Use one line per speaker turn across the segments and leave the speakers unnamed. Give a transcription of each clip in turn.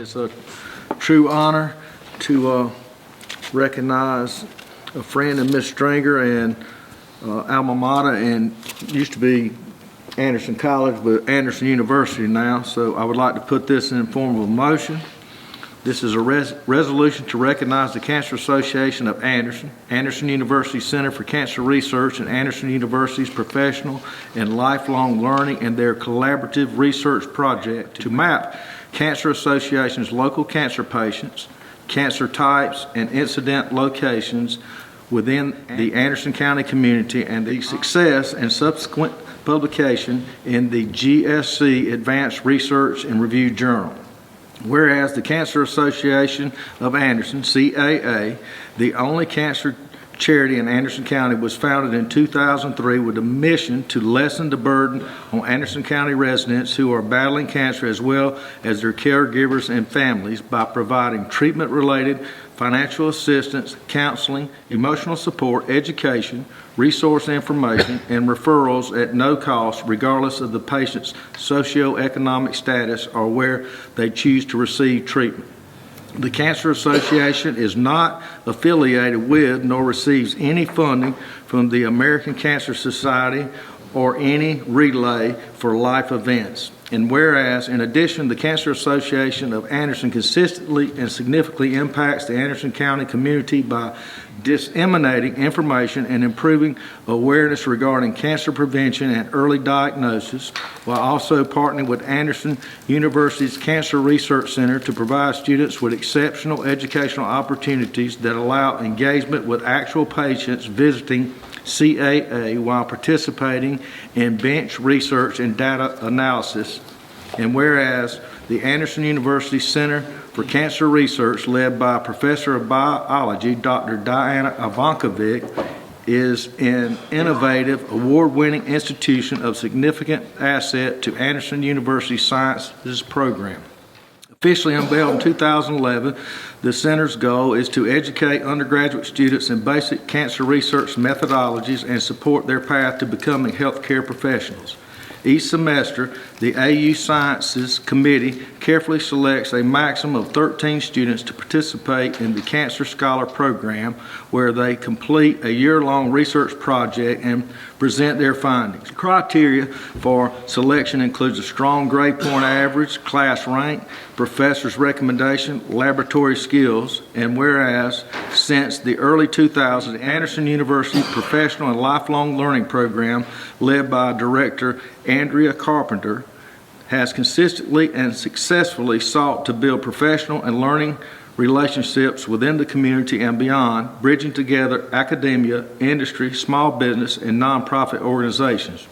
It's a true honor to recognize a friend of Miss Stringer and alma mater, and used to be Anderson College, but Anderson University now. So I would like to put this in form of a motion. This is a resolution to recognize the Cancer Association of Anderson, Anderson University Center for Cancer Research, and Anderson University's professional and lifelong learning and their collaborative research project to map Cancer Association's local cancer patients, cancer types, and incident locations within the Anderson County community, and the success and subsequent publication in the GSC Advanced Research and Review Journal. Whereas the Cancer Association of Anderson, CAA, the only cancer charity in Anderson County, was founded in 2003 with a mission to lessen the burden on Anderson County residents who are battling cancer, as well as their caregivers and families, by providing treatment-related financial assistance, counseling, emotional support, education, resource information, and referrals at no cost, regardless of the patient's socioeconomic status or where they choose to receive treatment. The Cancer Association is not affiliated with nor receives any funding from the American Cancer Society or any Relay for Life events. And whereas, in addition, the Cancer Association of Anderson consistently and significantly impacts the Anderson County community by disseminating information and improving awareness regarding cancer prevention and early diagnosis, while also partnering with Anderson University's Cancer Research Center to provide students with exceptional educational opportunities that allow engagement with actual patients visiting CAA while participating in bench research and data analysis. And whereas the Anderson University Center for Cancer Research, led by Professor of Biology, Dr. Diana Ivankovic, is an innovative, award-winning institution of significant asset to Anderson University Sciences program. Officially unveiled in 2011, the center's goal is to educate undergraduate students in basic cancer research methodologies and support their path to becoming healthcare professionals. Each semester, the AU Sciences Committee carefully selects a maximum of 13 students to participate in the Cancer Scholar Program, where they complete a year-long research project and present their findings. Criteria for selection includes a strong grade point average, class rank, professor's recommendation, laboratory skills, and whereas since the early 2000s, the Anderson University Professional and Lifelong Learning Program, led by Director Andrea Carpenter, has consistently and successfully sought to build professional and learning relationships within the community and beyond, bridging together academia, industry, small business, and nonprofit organizations.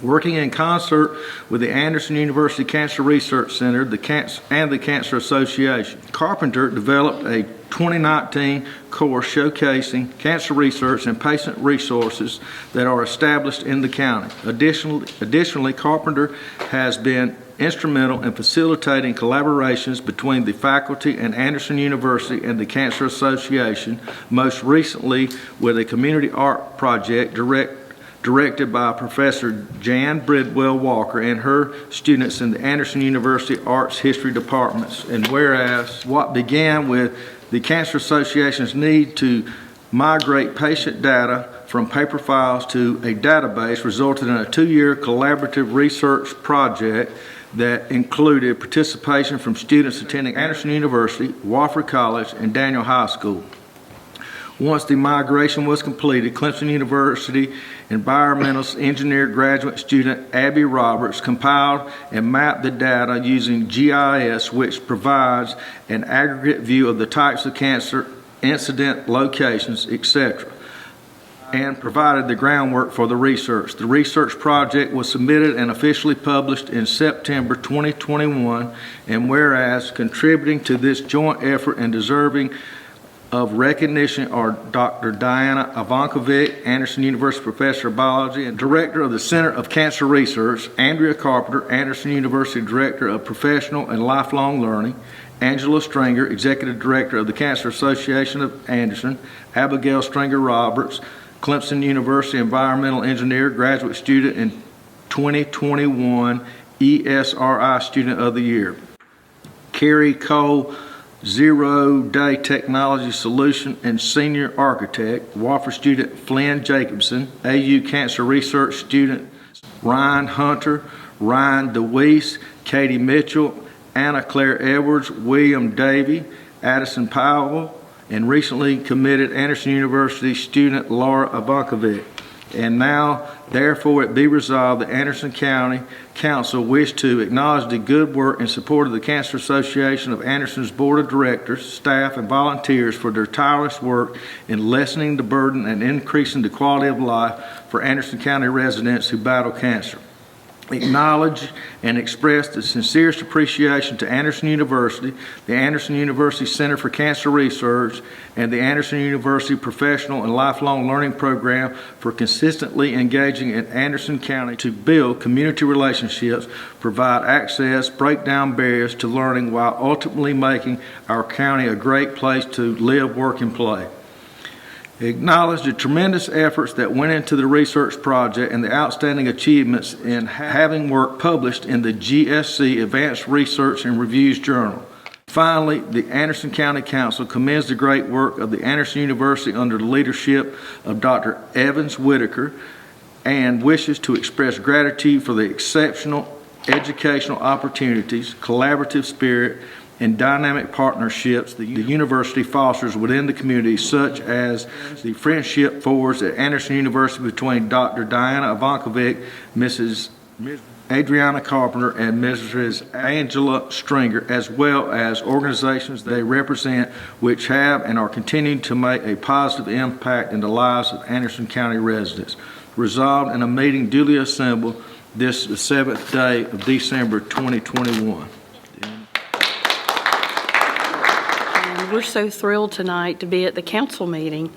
Working in concert with the Anderson University Cancer Research Center and the Cancer Association, Carpenter developed a 2019 course showcasing cancer research and patient resources that are established in the county. Additionally, Carpenter has been instrumental in facilitating collaborations between the faculty and Anderson University and the Cancer Association, most recently with a community art project directed by Professor Jan Bridwell Walker and her students in the Anderson University Arts History Departments. And whereas what began with the Cancer Association's need to migrate patient data from paper files to a database resulted in a 2-year collaborative research project that included participation from students attending Anderson University, Wofford College, and Daniel High School. Once the migration was completed, Clemson University environmental engineer graduate student Abby Roberts compiled and mapped the data using GIS, which provides an aggregate view of the types of cancer, incident locations, etc., and provided the groundwork for the research. The research project was submitted and officially published in September 2021, and whereas contributing to this joint effort and deserving of recognition are Dr. Diana Ivankovic, Anderson University Professor of Biology and Director of the Center of Cancer Research, Andrea Carpenter, Anderson University Director of Professional and Lifelong Learning, Angela Stringer, Executive Director of the Cancer Association of Anderson, Abigail Stringer Roberts, Clemson University Environmental Engineer, graduate student in 2021 ESRI Student of the Year. Kerry Cole, Zero-Day Technology Solution and Senior Architect. Wofford student Flynn Jacobson. AU Cancer Research student Ryan Hunter, Ryan DeWeese, Katie Mitchell, Anna Claire Edwards, William Davey, Addison Powell, and recently committed Anderson University student Laura Ivankovic. And now, therefore, it be resolved that Anderson County Council wish to acknowledge the good work and support of the Cancer Association of Anderson's Board of Directors, staff, and volunteers for their tireless work in lessening the burden and increasing the quality of life for Anderson County residents who battle cancer. Acknowledge and express the sincerest appreciation to Anderson University, the Anderson University Center for Cancer Research, and the Anderson University Professional and Lifelong Learning Program for consistently engaging in Anderson County to build community relationships, provide access, break down barriers to learning while ultimately making our county a great place to live, work, and play. Acknowledge the tremendous efforts that went into the research project and the outstanding achievements in having work published in the GSC Advanced Research and Reviews Journal. Finally, the Anderson County Council commends the great work of the Anderson University under the leadership of Dr. Evans Whitaker and wishes to express gratitude for the exceptional educational opportunities, collaborative spirit, and dynamic partnerships the university fosters within the community, such as the friendship forged at Anderson University between Dr. Diana Ivankovic, Mrs. Adriana Carpenter, and Mrs. Angela Stringer, as well as organizations they represent which have and are continuing to make a positive impact in the lives of Anderson County residents. Resolved in a meeting duly assembled this the 7th day of December 2021.
We're so thrilled tonight to be at the council meeting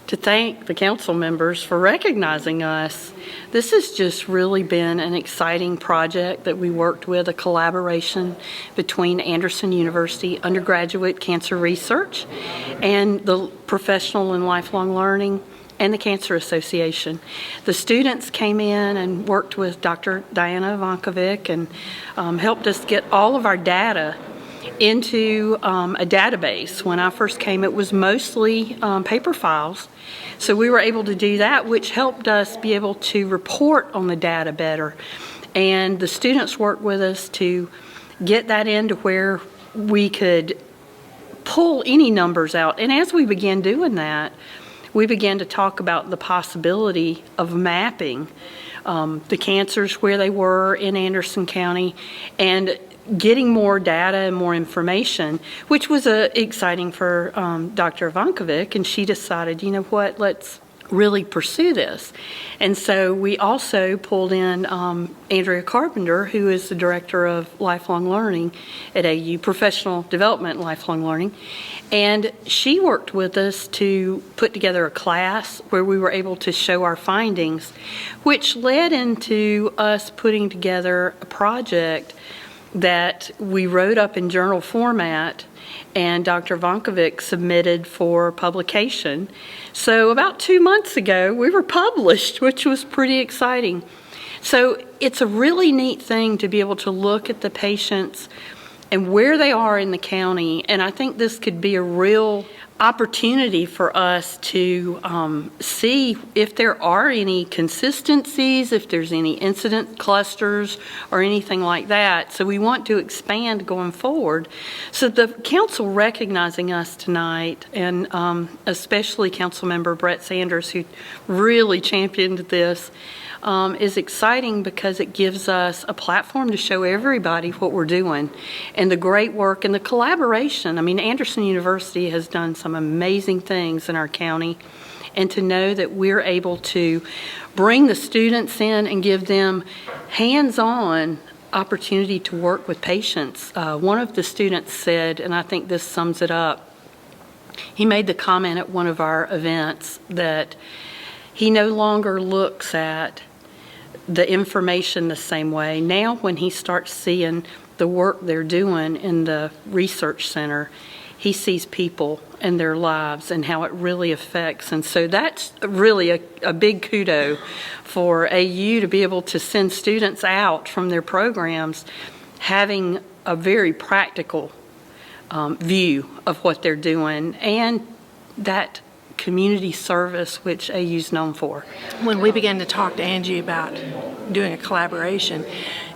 to thank the council members for recognizing us. This has just really been an exciting project that we worked with, a collaboration between Anderson University Undergraduate Cancer Research and the Professional and Lifelong Learning and the Cancer Association. The students came in and worked with Dr. Diana Ivankovic and helped us get all of our data into a database. When I first came, it was mostly paper files. So we were able to do that, which helped us be able to report on the data better. And the students worked with us to get that into where we could pull any numbers out. And as we began doing that, we began to talk about the possibility of mapping the cancers where they were in Anderson County and getting more data and more information, which was exciting for Dr. Ivankovic, and she decided, you know what, let's really pursue this. And so we also pulled in Andrea Carpenter, who is the Director of Lifelong Learning at AU, Professional Development and Lifelong Learning, and she worked with us to put together a class where we were able to show our findings, which led into us putting together a project that we wrote up in journal format and Dr. Ivankovic submitted for publication. So about 2 months ago, we were published, which was pretty exciting. So it's a really neat thing to be able to look at the patients and where they are in the county, and I think this could be a real opportunity for us to see if there are any consistencies, if there's any incident clusters or anything like that. So we want to expand going forward. So the council recognizing us tonight, and especially Council Member Brett Sanders, who really championed this, is exciting because it gives us a platform to show everybody what we're doing and the great work and the collaboration. I mean, Anderson University has done some amazing things in our county, and to know that we're able to bring the students in and give them hands-on opportunity to work with patients. One of the students said, and I think this sums it up, he made the comment at one of our events that he no longer looks at the information the same way. Now when he starts seeing the work they're doing in the research center, he sees people and their lives and how it really affects. And so that's really a big kudo for AU to be able to send students out from their programs having a very practical view of what they're doing and that community service which AU's known for.
When we began to talk to Angie about doing a collaboration,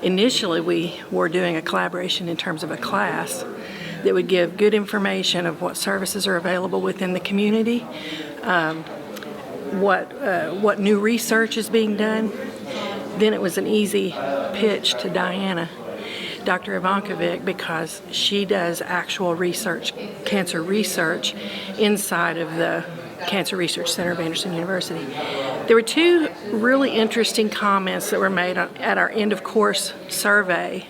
initially we were doing a collaboration in terms of a class that would give good information of what services are available within the community, what new research is being done. Then it was an easy pitch to Diana, Dr. Ivankovic, because she does actual research, cancer research, inside of the Cancer Research Center of Anderson University. There were two really interesting comments that were made at our end of course survey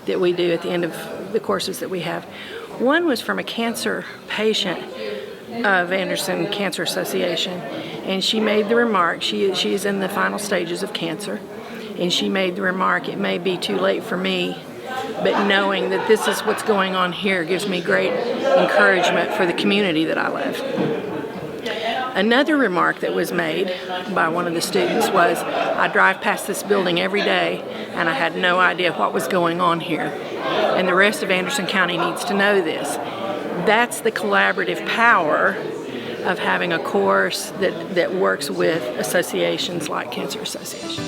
that we do at the end of the courses that we have. One was from a cancer patient of Anderson Cancer Association, and she made the remark, she is in the final stages of cancer, and she made the remark, it may be too late for me, but knowing that this is what's going on here gives me great encouragement for the community that I live. Another remark that was made by one of the students was, I drive past this building every day and I had no idea what was going on here. And the rest of Anderson County needs to know this. That's the collaborative power of having a course that works with associations like Cancer Association.